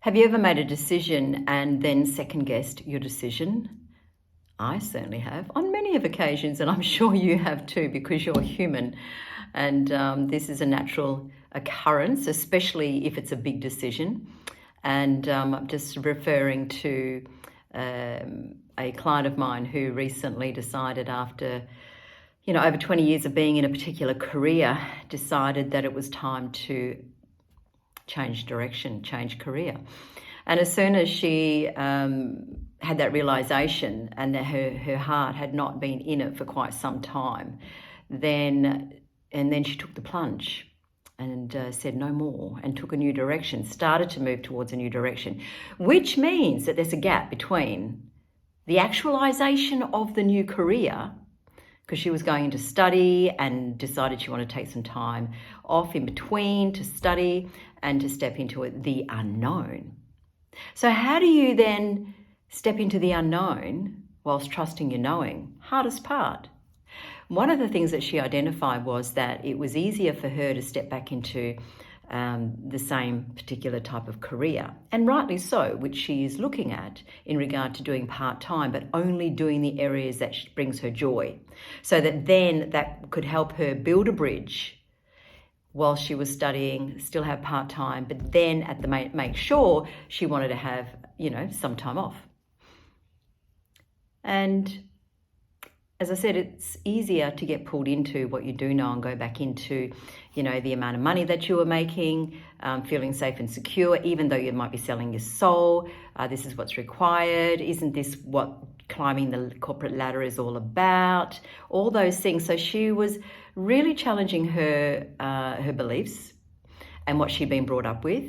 Have you ever made a decision and then second-guessed your decision? I certainly have on many of occasions, and I'm sure you have too, because you're human. And this is a natural occurrence, especially if it's a big decision. I'm just referring to a client of mine who recently decided after, over 20 years of being in a particular career, decided that it was time to change direction, change career. And as soon as she had that realization and that her heart had not been in it for quite some time, then she took the plunge and said no more and took a new direction, started to move towards a new direction, which means that there's a gap between the actualization of the new career, because she was going to study and decided she wanted to take some time off in between to study and to step into the unknown. So how do you then step into the unknown whilst trusting your knowing? Hardest part. One of the things that she identified was that it was easier for her to step back into the same particular type of career, and rightly so, which she is looking at in regard to doing part-time, but only doing the areas that brings her joy, so that then that could help her build a bridge while she was studying, still have part-time, but then make sure she wanted to have, some time off. And as I said, it's easier to get pulled into what you do know and go back into, the amount of money that you were making, feeling safe and secure, even though you might be selling your soul. This is what's required. Isn't this what climbing the corporate ladder is all about? All those things. So she was really challenging her beliefs and what she'd been brought up with,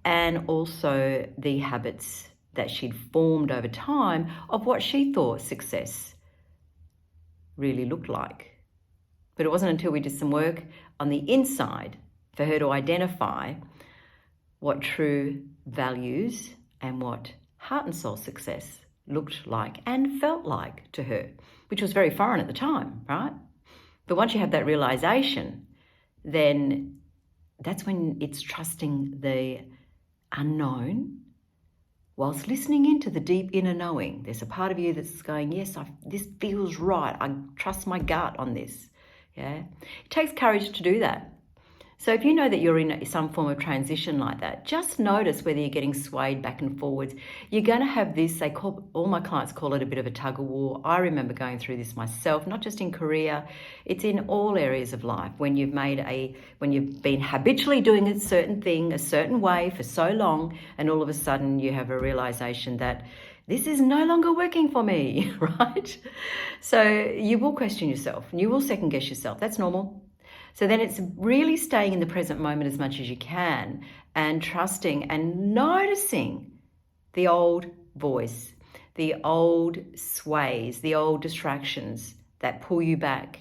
and also the habits that she'd formed over time of what she thought success really looked like. But it wasn't until we did some work on the inside for her to identify what true values and what heart and soul success looked like and felt like to her, which was very foreign at the time, right? But once you have that realization, then that's when it's trusting the unknown whilst listening into the deep inner knowing. There's a part of you that's going, yes, this feels right. I trust my gut on this. Yeah, it takes courage to do that. So if you know that you're in some form of transition like that, just notice whether you're getting swayed back and forwards. You're going to have this, all my clients call it a bit of a tug of war. I remember going through this myself, not just in career, it's in all areas of life. When you've been habitually doing a certain thing, a certain way for so long, and all of a sudden you have a realization that this is no longer working for me, right? So you will question yourself and you will second guess yourself. That's normal. So then it's really staying in the present moment as much as you can and trusting and noticing the old voice, the old sways, the old distractions that pull you back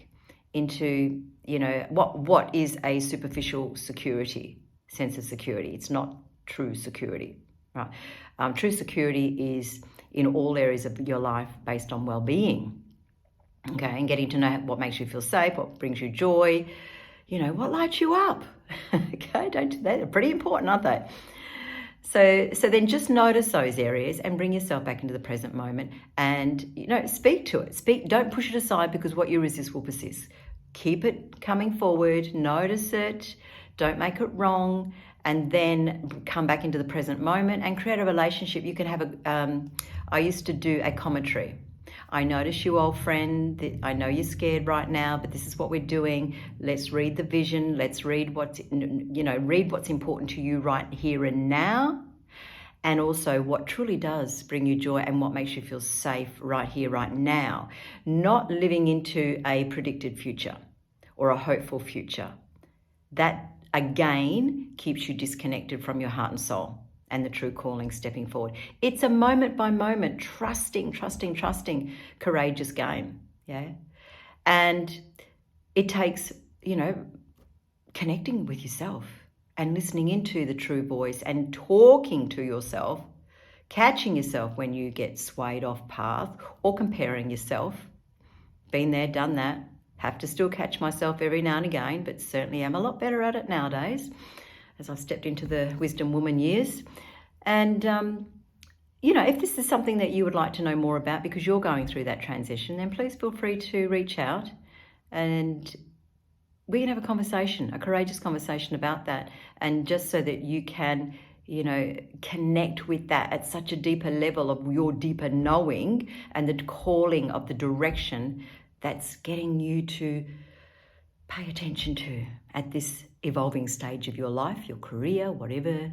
into, what is a superficial sense of security. It's not true security, right? True security is in all areas of your life based on well-being, okay, and getting to know what makes you feel safe, what brings you joy, what lights you up? Okay, they're pretty important, aren't they? So then just notice those areas and bring yourself back into the present moment and, speak to it. Don't push it aside, because what you resist will persist. Keep it coming forward, notice it, don't make it wrong, and then come back into the present moment and create a relationship. You can have I used to do a commentary. I notice you, old friend. I know you're scared right now, but this is what we're doing. Let's read the vision. Let's read what's important to you right here and now. And also what truly does bring you joy and what makes you feel safe right here, right now. Not living into a predicted future or a hopeful future. That, again, keeps you disconnected from your heart and soul and the true calling stepping forward. It's a moment by moment, trusting, courageous game, yeah? And it takes, connecting with yourself and listening into the true voice and talking to yourself, catching yourself when you get swayed off path or comparing yourself. Been there, done that. Have to still catch myself every now and again, but certainly am a lot better at it nowadays as I stepped into the wisdom woman years. And, if this is something that you would like to know more about because you're going through that transition, then please feel free to reach out and we can have a conversation, a courageous conversation about that. And just so that you can, connect with that at such a deeper level of your deeper knowing and the calling of the direction that's getting you to pay attention to at this evolving stage of your life, your career, whatever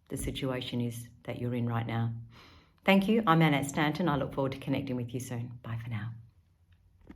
the situation is that you're in right now. Thank you. I'm Annette Stanton. I look forward to connecting with you soon. Bye for now.